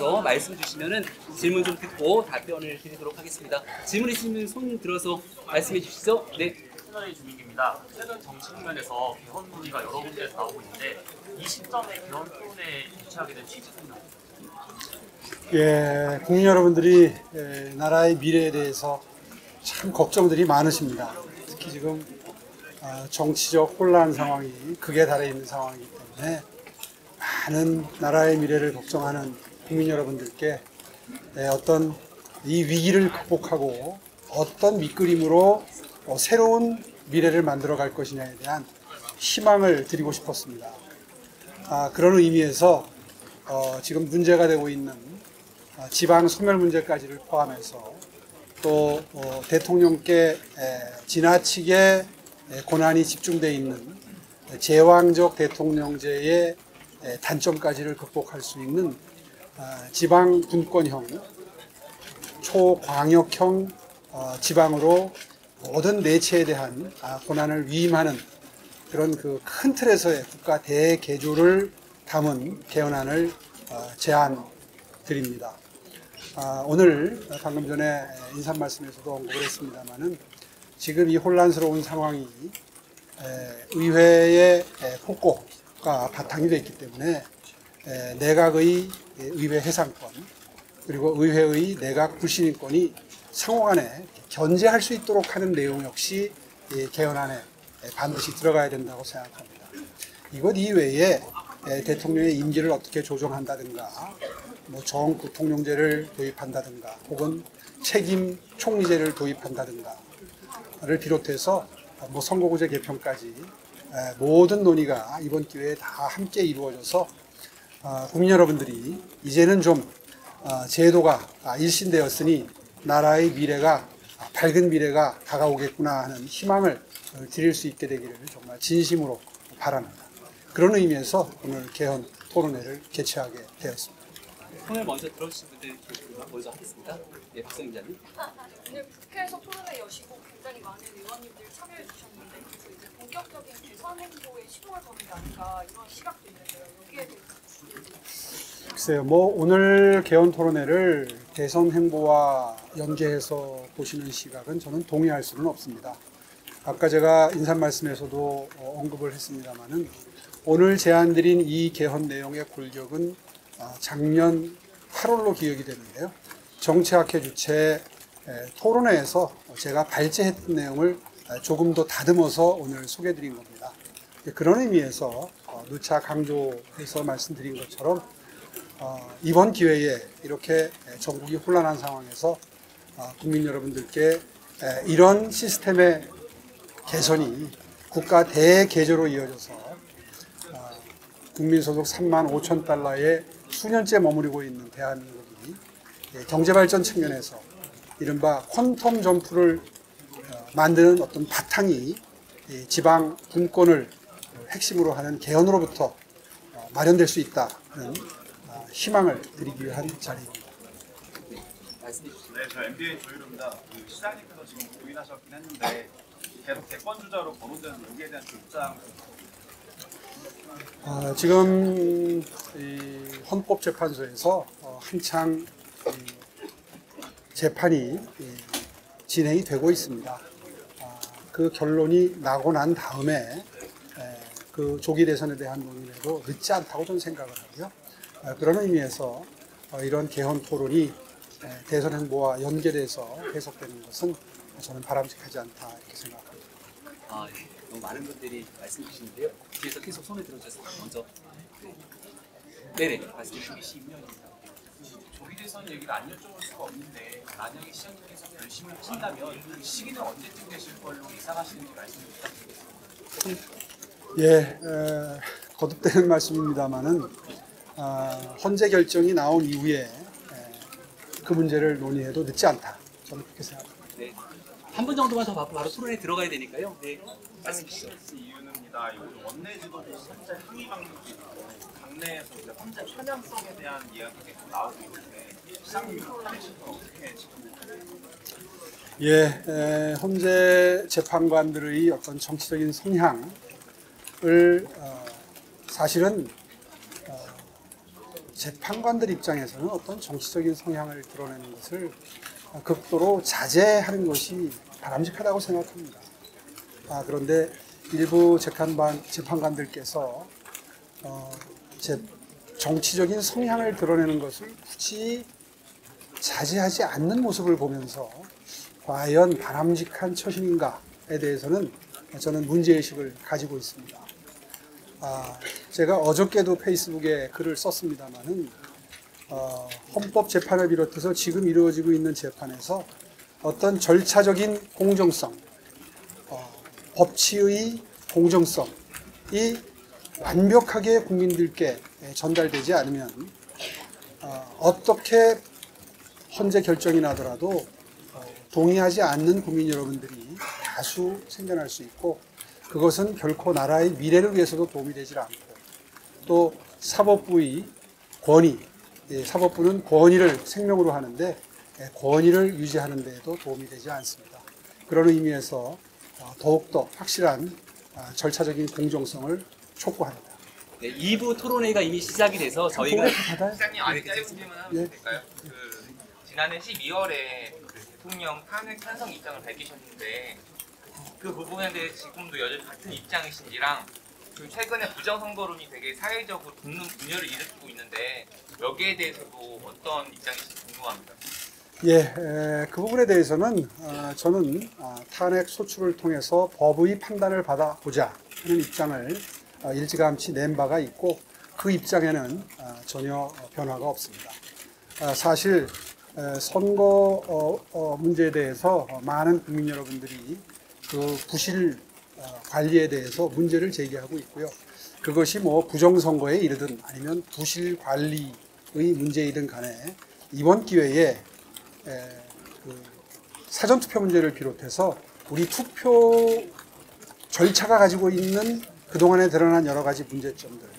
나와서 말씀 주시면은 질문 좀 듣고 답변을 드리도록 하겠습니다. 질문 있으면 손 들어서 말씀해 주시죠. 네. 채널의 주민입니다. 최근 정치 국면에서 개헌 논의가 여러 군데에서 나오고 있는데 이 시점에 개헌 토론에 유치하게 된 취지는요? 예, 국민 여러분들이 나라의 미래에 대해서 참 걱정들이 많으십니다. 특히 지금 정치적 혼란 상황이 극에 달해 있는 상황이기 때문에 많은 나라의 미래를 걱정하는 국민 여러분들께 어떤 이 위기를 극복하고 어떤 밑그림으로 새로운 미래를 만들어 갈 것이냐에 대한 희망을 드리고 싶었습니다. 그런 의미에서 지금 문제가 되고 있는 지방 소멸 문제까지를 포함해서 또 대통령께 지나치게 권한이 집중되어 있는 제왕적 대통령제의 단점까지를 극복할 수 있는 지방 분권형, 초광역형 지방으로 모든 내체에 대한 권한을 위임하는 그런 그 큰 틀에서의 국가 대개조를 담은 개헌안을 제안 드립니다. 오늘 방금 전에 인사 말씀에서도 언급을 했습니다마는 지금 이 혼란스러운 상황이 의회의 폭거가 바탕이 되어 있기 때문에 내각의 의회 해상권 그리고 의회의 내각 불신임권이 상호간에 견제할 수 있도록 하는 내용 역시 개헌안에 반드시 들어가야 된다고 생각합니다. 이것 이외에 대통령의 임기를 어떻게 조정한다든가 정부통령제를 도입한다든가 혹은 책임 총리제를 도입한다든가를 비롯해서 선거구제 개편까지 모든 논의가 이번 기회에 다 함께 이루어져서 국민 여러분들이 이제는 좀 제도가 일신되었으니 나라의 미래가 밝은 미래가 다가오겠구나 하는 희망을 드릴 수 있게 되기를 정말 진심으로 바랍니다. 그런 의미에서 오늘 개헌 토론회를 개최하게 되었습니다. 손을 먼저 들어주신 분들 먼저 하겠습니다. 네, 박성희 기자님. 오늘 국회에서 토론회 여시고 굉장히 많은 의원님들 참여해 주셨는데 그래서 이제 본격적인 개선 행보에 시도가 되는 게 아닌가 이런 시각도 있는데요. 여기에 대해서 글쎄요, 오늘 개헌 토론회를 대선 행보와 연계해서 보시는 시각은 저는 동의할 수는 없습니다. 아까 제가 인사 말씀에서도 언급을 했습니다마는 오늘 제안드린 이 개헌 내용의 골격은 작년 8월로 기억이 되는데요. 정치학회 주최 토론회에서 제가 발제했던 내용을 조금 더 다듬어서 오늘 소개해드린 겁니다. 그런 의미에서 누차 강조해서 말씀드린 것처럼 이번 기회에 이렇게 전국이 혼란한 상황에서 국민 여러분들께 이런 시스템의 개선이 국가 대개조로 이어져서 국민소득 3만 5천 달러에 수년째 머무르고 있는 대한민국이 경제발전 측면에서 이른바 퀀텀 점프를 만드는 어떤 바탕이 지방 분권을 핵심으로 하는 개헌으로부터 마련될 수 있다는 희망을 드리기 위한 자리입니다. 네, 저 MBA 조유로입니다. 시장님께서 지금 부인하셨긴 했는데 계속 대권 주자로 거론되는 여기에 대한 입장. 지금 헌법재판소에서 한창 재판이 진행이 되고 있습니다. 그 결론이 나고 난 다음에 그 조기 대선에 대한 논의도 늦지 않다고 저는 생각을 하고요. 그런 의미에서 이런 개헌 토론이 대선 행보와 연계돼서 계속되는 것은 저는 바람직하지 않다 이렇게 생각합니다. 너무 많은 분들이 말씀 주시는데요. 뒤에서 계속 손을 들어주셔서 먼저. 네네, 말씀 주시죠. 조기 대선 얘기를 안 여쭤볼 수가 없는데 만약에 시장님께서 결심을 하신다면 그 시기는 언제쯤 되실 걸로 예상하시는지 말씀 부탁드리겠습니다. 예, 거듭되는 말씀입니다만은 헌재 결정이 나온 이후에 그 문제를 논의해도 늦지 않다. 저는 그렇게 생각합니다. 네. 한 분 정도만 더 받고 바로 토론에 들어가야 되니까요. 네, 말씀 주시죠. 이유는입니다. 원내 지도부 헌재 항의 방식이 있고 당내에서 이제 헌재 편향성에 대한 이야기가 계속 나오고 있는데 시장님 어떻게 지금? 예, 헌재 재판관들의 어떤 정치적인 성향을 사실은 재판관들 입장에서는 어떤 정치적인 성향을 드러내는 것을 극도로 자제하는 것이 바람직하다고 생각합니다. 그런데 일부 재판관들께서 정치적인 성향을 드러내는 것을 굳이 자제하지 않는 모습을 보면서 과연 바람직한 처신인가에 대해서는 저는 문제의식을 가지고 있습니다. 제가 어저께도 페이스북에 글을 썼습니다마는 헌법재판을 비롯해서 지금 이루어지고 있는 재판에서 어떤 절차적인 공정성, 법치의 공정성이 완벽하게 국민들께 전달되지 않으면 어떻게 헌재 결정이 나더라도 동의하지 않는 국민 여러분들이 다수 생겨날 수 있고, 그것은 결코 나라의 미래를 위해서도 도움이 되지 않고, 또 사법부의 권위, 사법부는 권위를 생명으로 하는데 권위를 유지하는 데에도 도움이 되지 않습니다. 그런 의미에서 더욱더 확실한 절차적인 공정성을 촉구합니다. 네, 2부 토론회가 이미 시작이 돼서 저희가 시장님 아주 짧은 질문 하면 될까요? 지난해 12월에 대통령 탄핵 찬성 입장을 밝히셨는데 그 부분에 대해 지금도 여전히 같은 입장이신지랑 최근에 부정선거론이 되게 사회적으로 붓는 분열을 일으키고 있는데 여기에 대해서도 어떤 입장이신지 궁금합니다. 그 부분에 대해서는 저는 탄핵 소추를 통해서 법의 판단을 받아보자 하는 입장을 일찌감치 낸 바가 있고, 그 입장에는 전혀 변화가 없습니다. 사실 선거 문제에 대해서 많은 국민 여러분들이 그 부실 관리에 대해서 문제를 제기하고 있고요. 그것이 뭐 부정선거에 이르든 아니면 부실 관리의 문제이든 간에 이번 기회에 사전투표 문제를 비롯해서 우리 투표 절차가 가지고 있는 그동안에 드러난 여러 가지 문제점들,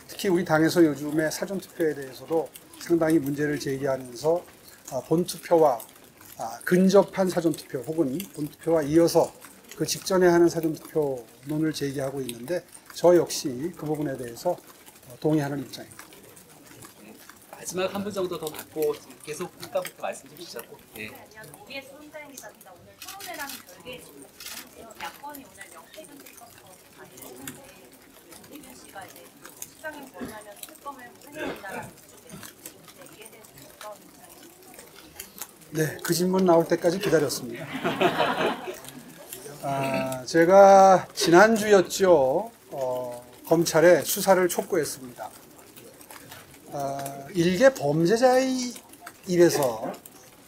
특히 우리 당에서 요즘에 사전투표에 대해서도 상당히 문제를 제기하면서 본투표와 근접한 사전투표 혹은 본투표와 이어서 그 직전에 하는 사전투표론을 제기하고 있는데, 저 역시 그 부분에 대해서 동의하는 입장입니다. 마지막 한 분 정도 더 받고 계속 아까부터 말씀 좀 주셨고. 안녕하세요. EBS 손자영 기자입니다. 오늘 토론회랑 별개의 질문인데요. 야권이 오늘 명태균 특검법 발의했는데 명태균 씨가 이제 시장님 권하면 특검을 해내린다는 주장인데 이에 대해서 어떤 입장이신가요? 네, 그 질문 나올 때까지 기다렸습니다. 제가 지난주였죠. 검찰에 수사를 촉구했습니다. 일개 범죄자의 입에서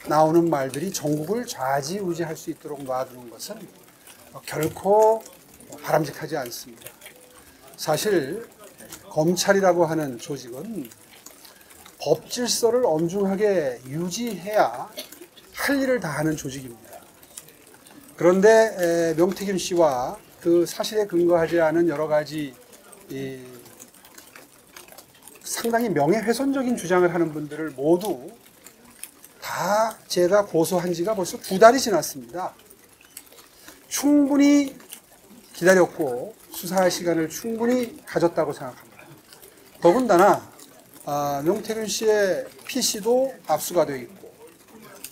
나오는 말들이 전국을 좌지우지할 수 있도록 놔두는 것은 결코 바람직하지 않습니다. 사실 검찰이라고 하는 조직은 법 질서를 엄중하게 유지해야 할 일을 다 하는 조직입니다. 그런데 명태균 씨와 그 사실에 근거하지 않은 여러 가지 상당히 명예훼손적인 주장을 하는 분들을 모두 다 제가 고소한 지가 벌써 2달이 지났습니다. 충분히 기다렸고 수사할 시간을 충분히 가졌다고 생각합니다. 더군다나 명태균 씨의 PC도 압수가 되어 있고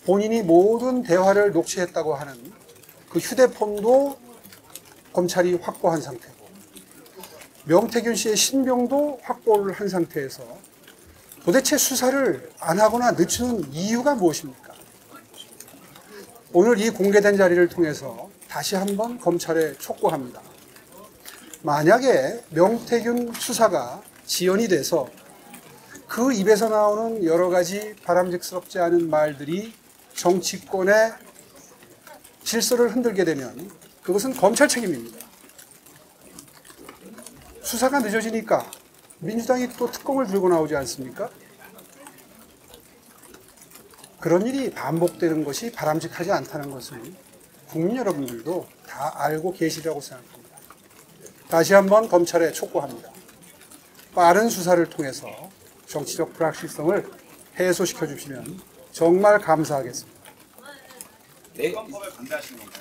본인이 모든 대화를 녹취했다고 하는 그 휴대폰도 검찰이 확보한 상태고, 명태균 씨의 신병도 확보를 한 상태에서 도대체 수사를 안 하거나 늦추는 이유가 무엇입니까? 오늘 이 공개된 자리를 통해서 다시 한번 검찰에 촉구합니다. 만약에 명태균 수사가 지연이 돼서 그 입에서 나오는 여러 가지 바람직스럽지 않은 말들이 정치권의 질서를 흔들게 되면 그것은 검찰 책임입니다. 수사가 늦어지니까 민주당이 또 특검을 들고 나오지 않습니까? 그런 일이 반복되는 것이 바람직하지 않다는 것을 국민 여러분들도 다 알고 계시리라고 생각합니다. 다시 한번 검찰에 촉구합니다. 빠른 수사를 통해서 정치적 불확실성을 해소시켜 주시면 정말 감사하겠습니다. 네. 특검법에 반대하시는 건가요?